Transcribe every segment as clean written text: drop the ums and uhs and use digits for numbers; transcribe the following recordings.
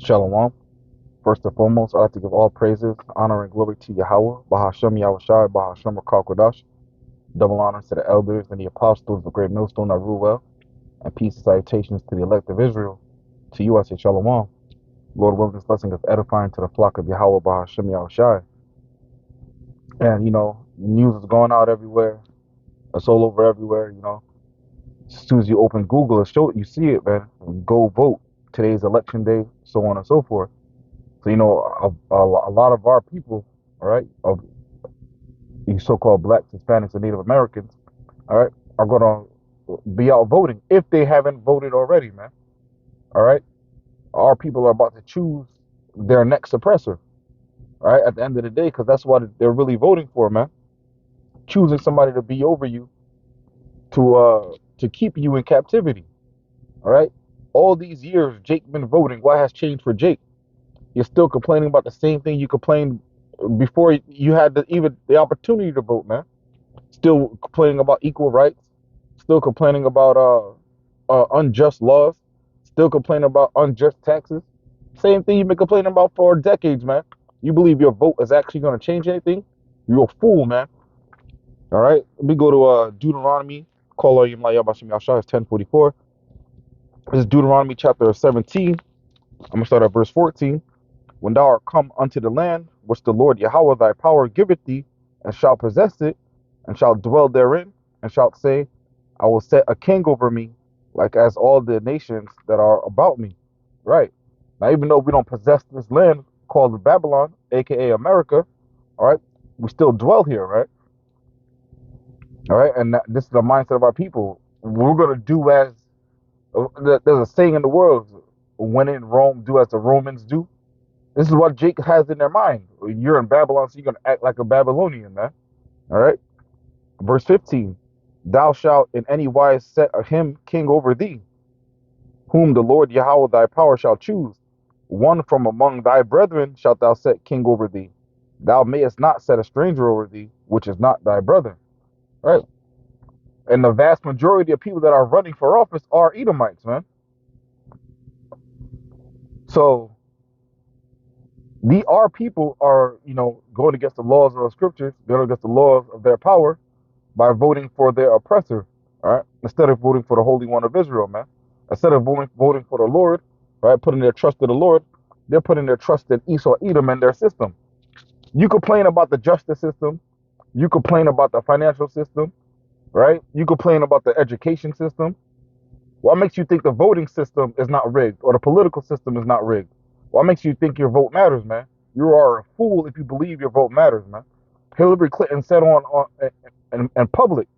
Shalom. First and foremost, I'd like to give all praises, honor, and glory to Yahweh, Bahashem Yahushai, Bahashem Kodash. Double honors to the elders and the apostles, the great millstone that rule well, and peace and salutations to the elect of Israel. To you, I say Shalom. Lord willing, this blessing is edifying to the flock of Yahweh, Bahashem Yahushai. And, news is going out everywhere. It's all over everywhere. As soon as you open Google, you see it, man. Go vote. Today's election day, so on and so forth. So, a lot of our people, all right, of these so-called blacks, Hispanics, and Native Americans, all right, are going to be out voting if they haven't voted already, man. All right. Our people are about to choose their next oppressor, all right, at the end of the day, because that's what they're really voting for, man. Choosing somebody to be over you, to keep you in captivity, all right. All these years, Jake been voting. What has changed for Jake? You're still complaining about the same thing you complained before you had even the opportunity to vote, man. Still complaining about equal rights. Still complaining about unjust laws. Still complaining about unjust taxes. Same thing you've been complaining about for decades, man. You believe your vote is actually going to change anything? You're a fool, man. All right. Let me go to Deuteronomy. Call it's 1044. This is Deuteronomy chapter 17. I'm going to start at verse 14. When thou art come unto the land which the Lord Yahweh thy power giveth thee, and shalt possess it, and shalt dwell therein, and shalt say, I will set a king over me, like as all the nations that are about me. Right. Now, even though we don't possess this land called Babylon, aka America, all right, we still dwell here, right? All right, and this is the mindset of our people. We're gonna do as there's a saying in the world: when in Rome, do as the Romans do. This is what Jake has in their mind. You're in Babylon, so you're going to act like a Babylonian, man. All right? Verse 15. Thou shalt in any wise set him king over thee, whom the Lord Yahweh thy power shall choose. One from among thy brethren shalt thou set king over thee. Thou mayest not set a stranger over thee, which is not thy brother. All right? And the vast majority of people that are running for office are Edomites, man. So our people are, going against the laws of the scriptures, going against the laws of their power by voting for their oppressor, all right? Instead of voting for the Holy One of Israel, man. Instead of voting for the Lord, right, putting their trust in the Lord, they're putting their trust in Esau, Edom, and their system. You complain about the justice system. You complain about the financial system, right? You complain about the education system. What makes you think the voting system is not rigged or the political system is not rigged? What makes you think your vote matters, man? You are a fool if you believe your vote matters, man. Hillary Clinton said in public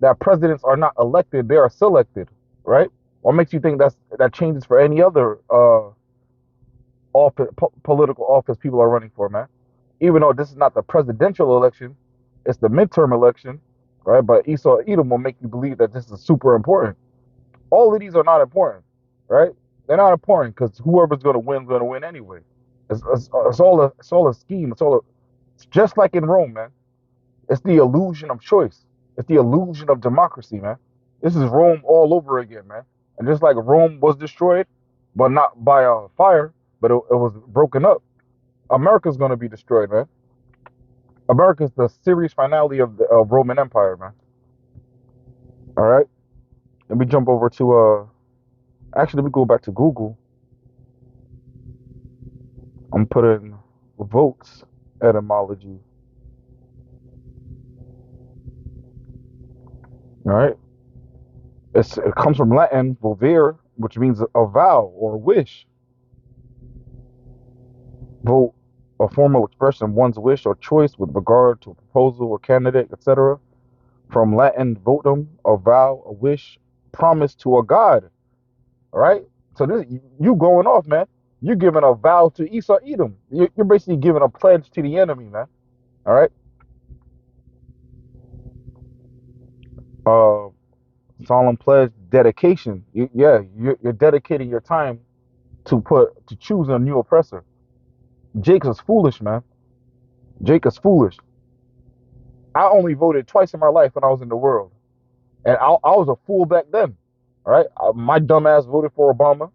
that presidents are not elected; they are selected, right? What makes you think that changes for any other political office people are running for, man? Even though this is not the presidential election, it's the midterm election, right? But Esau Edom will make you believe that this is super important. All of these are not important, right? They're not important because whoever's going to win anyway. It's all a scheme. It's just like in Rome, man. It's the illusion of choice. It's the illusion of democracy, man. This is Rome all over again, man. And just like Rome was destroyed, but not by a fire, but it was broken up, America's going to be destroyed, man. America's the series finale of the Roman Empire, man. All right. Let me jump over to actually, let me go back to Google. I'm putting votes etymology. All right. It comes from Latin volere, which means a vow or wish. Vote, a formal expression of one's wish or choice with regard to a proposal or candidate, etc. From Latin votum, a vow, a wish, promise to a god. All right. So this you going off, man. You're giving a vow to Esau Edom. You're basically giving a pledge to the enemy, man. All right. Solemn pledge, dedication. You're dedicating your time to choose a new oppressor. Jake is foolish, man. Jake is foolish. I only voted twice in my life when I was in the world, and I was a fool back then. All right, my dumb ass voted for Obama.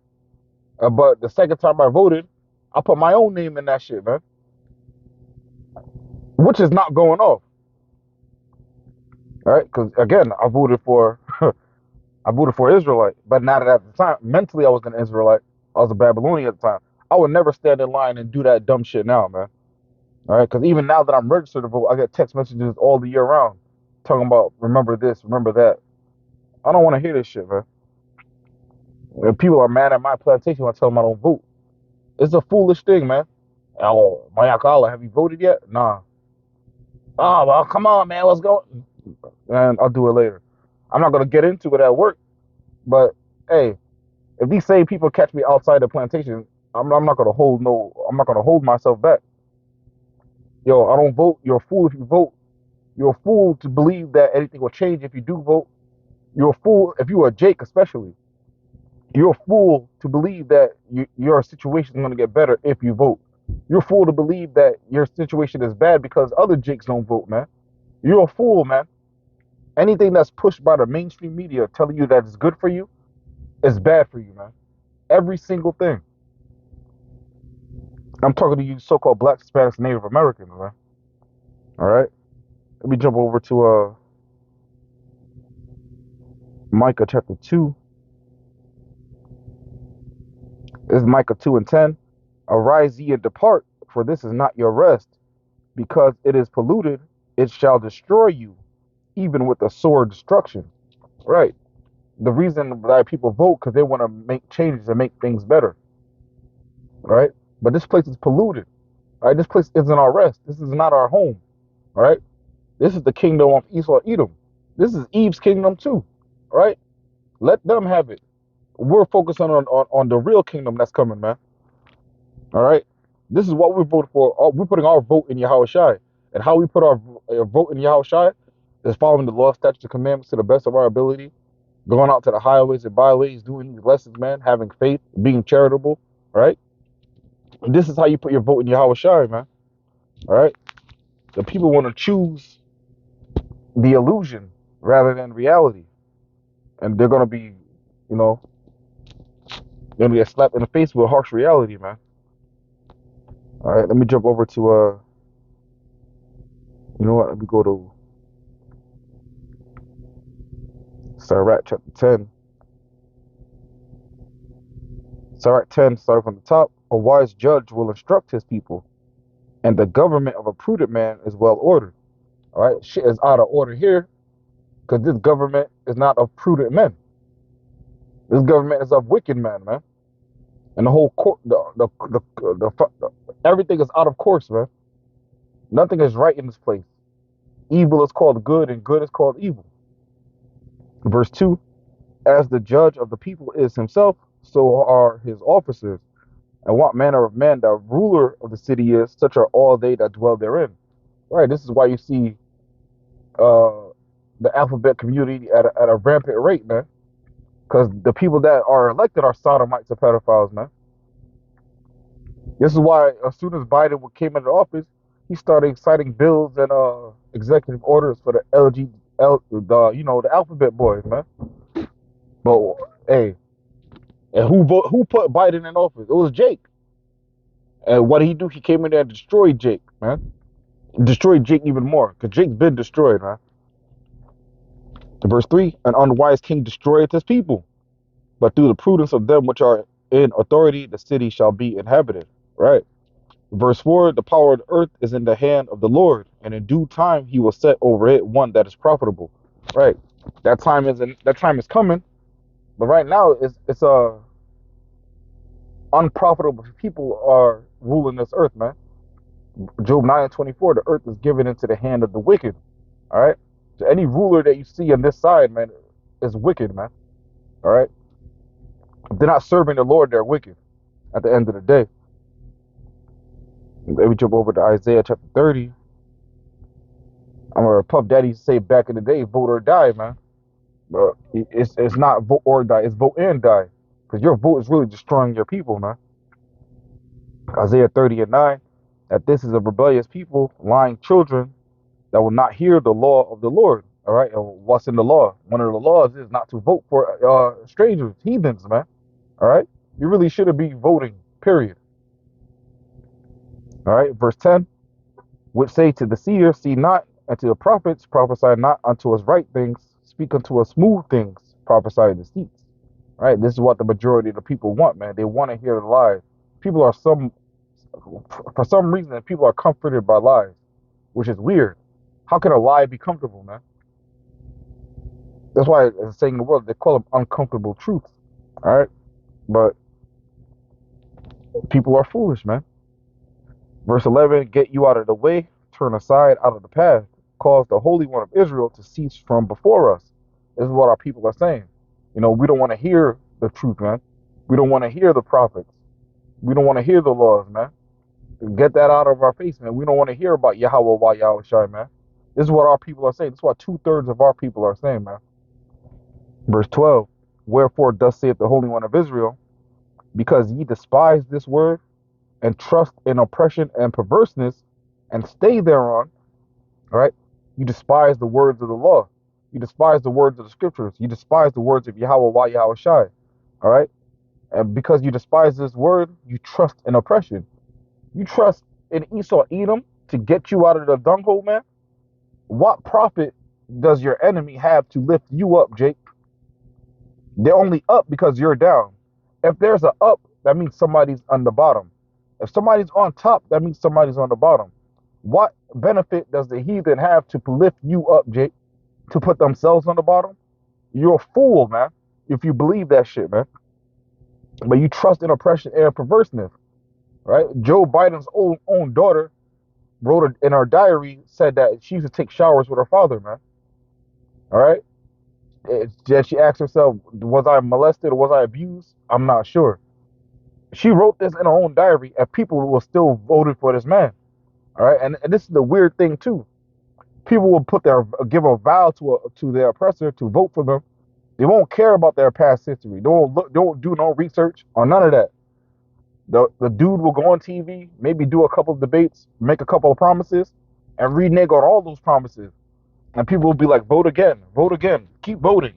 But the second time I voted, I put my own name in that shit, man, which is not going off, right? Because again, I voted for Israelite, but not at the time. Mentally, I was an Israelite. I was a Babylonian at the time. I would never stand in line and do that dumb shit now, man. All right, because even now that I'm registered to vote, I get text messages all the year round talking about remember this, remember that. I don't want to hear this shit, man. If people are mad at my plantation when I tell them I don't vote, it's a foolish thing, man. Oh, Mayakala, have you voted yet? Nah. Oh, well, come on, man. What's going? And I'll do it later. I'm not gonna get into it at work, but hey, if these same people catch me outside the plantation, I'm not gonna hold no. I'm not gonna hold myself back. Yo, I don't vote. You're a fool if you vote. You're a fool to believe that anything will change if you do vote. You're a fool if you are Jake, especially. You're a fool to believe that your situation is going to get better if you vote. You're a fool to believe that your situation is bad because other Jakes don't vote, man. You're a fool, man. Anything that's pushed by the mainstream media telling you that it's good for you is bad for you, man. Every single thing. I'm talking to you so-called Black, Hispanics, Native Americans, man. All right? Let me jump over to Micah chapter 2. This is Micah 2 and 10. Arise ye and depart, for this is not your rest. Because it is polluted, it shall destroy you, even with a sword destruction. Right. The reason that people vote because they want to make changes and make things better. Right. But this place is polluted. Right. This place isn't our rest. This is not our home. Right. This is the kingdom of Esau Edom. This is Eve's kingdom too. Right. Let them have it. We're focusing on the real kingdom that's coming, man. All right. This is what we voted for. We're putting our vote in Yahweh Shai. And how we put our vote in Yahweh Shai is following the law, statutes, and commandments to the best of our ability, going out to the highways and byways, doing these lessons, man, having faith, being charitable, right? And this is how you put your vote in Yahweh Shai, man. All right. The people want to choose the illusion rather than reality. And they're gonna be, you know, they're gonna get slapped in the face with harsh reality, man. All right, let me jump over to you know what? Let me go to Sirach chapter 10. Sirach 10, starting from the top. A wise judge will instruct his people, and the government of a prudent man is well ordered. All right, shit is out of order here because this government is not of prudent men. This government is of wicked men, man. And the whole court, everything is out of course, man. Nothing is right in this place. Evil is called good, and good is called evil. Verse 2, as the judge of the people is himself, so are his officers. And what manner of man the ruler of the city is, such are all they that dwell therein. Right, this is why you see uh, the alphabet community at a rampant rate, man. Because the people that are elected are sodomites and pedophiles, man. This is why as soon as Biden came into office, he started citing bills and executive orders for the the alphabet boys, man. But hey, and who put Biden in office? It was Jake. And what did he do? He came in there and destroyed Jake, man. Destroyed Jake even more, because Jake's been destroyed, man. Verse 3, an unwise king destroyeth his people, but through the prudence of them which are in authority, the city shall be inhabited. Right. Verse 4, the power of the earth is in the hand of the Lord, and in due time he will set over it one that is profitable. Right. That time is coming, but right now it's unprofitable people are ruling this earth, man. Job 9:24, the earth is given into the hand of the wicked. All right. So any ruler that you see on this side, man, is wicked, man. All right. If they're not serving the Lord, they're wicked at the end of the day. Let me jump over to Isaiah chapter 30. I'm gonna Puff Daddy say back in the day, vote or die, man. But it's not vote or die, it's vote and die. Because your vote is really destroying your people, man. Isaiah 30 and 9, that this is a rebellious people, lying children that will not hear the law of the Lord. All right, and what's in the law? One of the laws is not to vote for strangers, heathens, man. All right, You really shouldn't be voting, period. All right, verse 10, which say to the seer, see not, and to the prophets, prophesy not unto us right things, speak unto us smooth things, prophesy deceits. All right, this is what the majority of the people want, man. They want to hear the lies. People are for some reason, people are comforted by lies, which is weird. How can a lie be comfortable, man? That's why it's saying in the world, they call them uncomfortable truths. All right, but people are foolish, man. Verse 11, get you out of the way, turn aside out of the path, cause the Holy One of Israel to cease from before us. This is what our people are saying. You know, we don't want to hear the truth, man. We don't want to hear the prophets. We don't want to hear the laws, man. Get that out of our face, man. We don't want to hear about Yahweh Wah Yahweh Shai, man. This is what our people are saying. This is what 2/3 of our people are saying, man. Verse 12, wherefore thus saith the Holy One of Israel, because ye despise this word, and trust in oppression and perverseness, and stay thereon, all right? You despise the words of the law. You despise the words of the scriptures. You despise the words of Yahweh Wah Yahweh Shai, all right? And because you despise this word, you trust in oppression. You trust in Esau Edom to get you out of the dunghole, man? What profit does your enemy have to lift you up, Jake? They're only up because you're down. If there's a up, that means somebody's on the bottom. If somebody's on top, that means somebody's on the bottom. What benefit does the heathen have to lift you up, Jake? To put themselves on the bottom? You're a fool, man, if you believe that shit, man. But you trust in oppression and perverseness, right? Joe Biden's own daughter wrote in her diary, said that she used to take showers with her father, man. All right? She asked herself, was I molested or was I abused? I'm not sure. She wrote this in her own diary, and people will still voted for this man. All right, and this is the weird thing too. People will give a vow to their oppressor to vote for them. They won't care about their past history. They won't do no research or none of that. The dude will go on TV, maybe do a couple of debates, make a couple of promises, and renege on all those promises. And people will be like, vote again, keep voting.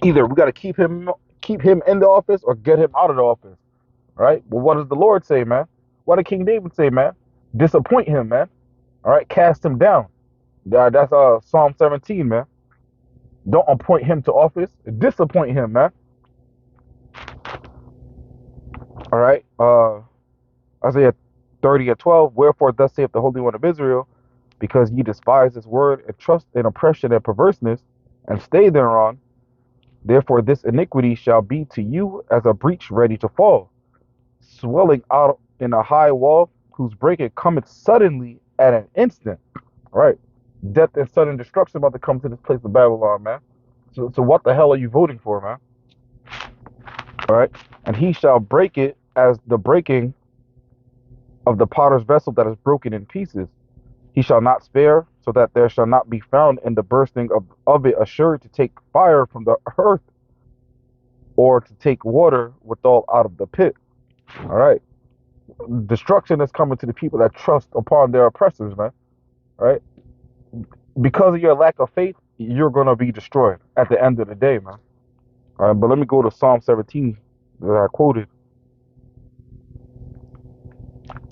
Either we got to keep him in the office or get him out of the office. Right? Well, what does the Lord say, man? What did King David say, man? Disappoint him, man. All right, cast him down. That's Psalm 17, man. Don't appoint him to office. Disappoint him, man. All right. Isaiah 30:12. Wherefore thus saith the Holy One of Israel, because ye despise this word and trust in oppression and perverseness, and stay thereon, therefore this iniquity shall be to you as a breach ready to fall, swelling out in a high wall, whose breaking cometh suddenly at an instant. All right. Death and sudden destruction about to come to this place of Babylon, man. So what the hell are you voting for, man? All right. And he shall break it as the breaking of the potter's vessel that is broken in pieces. He shall not spare, so that there shall not be found in the bursting of it assured to take fire from the earth, or to take water withal out of the pit. All right. Destruction is coming to the people that trust upon their oppressors, man. All right. Because of your lack of faith, you're going to be destroyed at the end of the day, man. All right, but let me go to Psalm 17 that I quoted.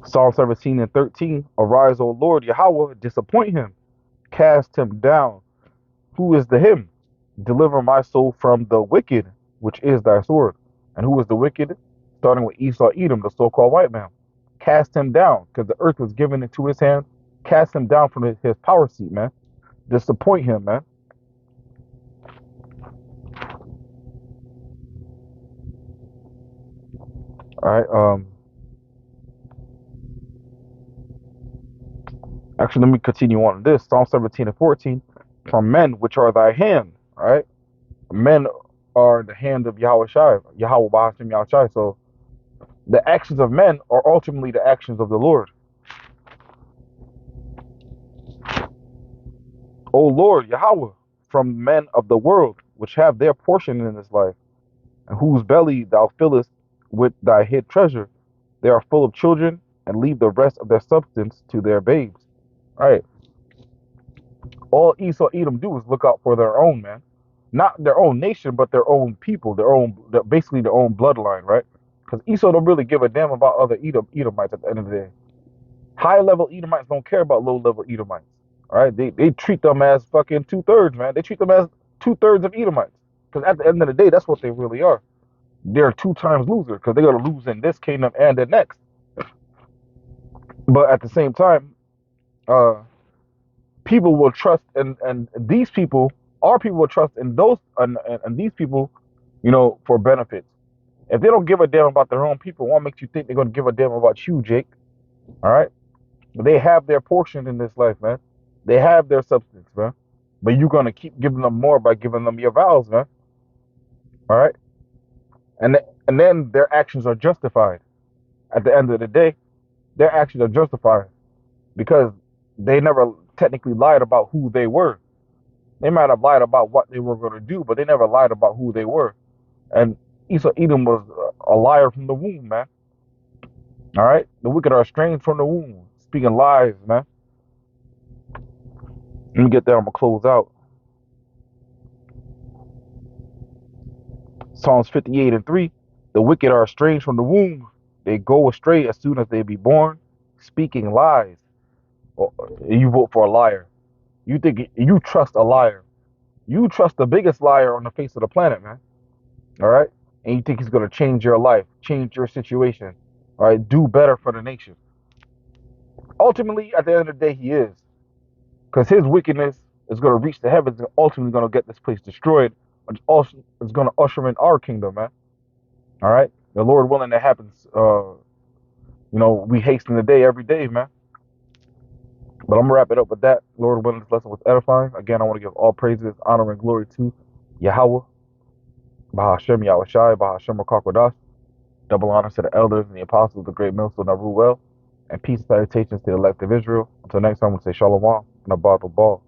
Psalm 17:13. Arise, O Lord, Yahweh, disappoint him, cast him down. Who is the him? Deliver my soul from the wicked, which is thy sword. And who is the wicked? Starting with Esau Edom, the so-called white man. Cast him down, because the earth was given into his hand. Cast him down from his power seat, man. Disappoint him, man. All right. Actually, let me continue on this. Psalm 17:14. From men which are thy hand. All right. Men are the hand of Yahweh Shai, Yahweh Bahashim Yahweh Shai. So the actions of men are ultimately the actions of the Lord. O Lord, Yahweh, from men of the world, which have their portion in this life, and whose belly thou fillest with thy hid treasure, they are full of children, and leave the rest of their substance to their babes. All right. All Esau Edom do is look out for their own, man. not their own nation, but their own people, basically their own bloodline, right? Because Esau don't really give a damn about other Edomites at the end of the day. High level Edomites don't care about low level Edomites. All right, they treat them as fucking 2/3, man. They treat them as 2/3 of Edomites. Because at the end of the day, that's what they really are. They're 2 times loser because they're gonna lose in this kingdom and the next. But at the same time, uh, people will trust, and these people, our people will trust in those and these people, for benefits. If they don't give a damn about their own people, what makes you think they're gonna give a damn about you, Jake? All right, they have their portion in this life, man. They have their substance, man. But you're gonna keep giving them more by giving them your vows, man. All right, and then their actions are justified. At the end of the day, their actions are justified because they never technically lied about who they were. They might have lied about what they were going to do, but they never lied about who they were. And Esau Edom was a liar from the womb, man. All right, the wicked are estranged from the womb, speaking lies, man. Let me get there. I'm gonna close out. Psalms 58:3. The wicked are estranged from the womb; they go astray as soon as they be born, speaking lies. Or you vote for a liar. You think you trust a liar? You trust the biggest liar on the face of the planet, man. All right, and you think he's gonna change your life, change your situation, all right, do better for the nation. Ultimately, at the end of the day, he is, because his wickedness is going to reach the heavens and ultimately going to get this place destroyed, which also is going to usher in our kingdom, man. All right, the Lord willing, that happens. We hasten the day every day, man. But I'm gonna wrap it up with that. Lord willing, this lesson was edifying. Again, I want to give all praises, honor, and glory to Yahweh, Bahashem Yahushai, Bahashem Rakakwadash. Double honors to the elders and the apostles of the great millstone that rule well, and peace and salutations to the elect of Israel. Until next time, we say Shalom and Abad Ball.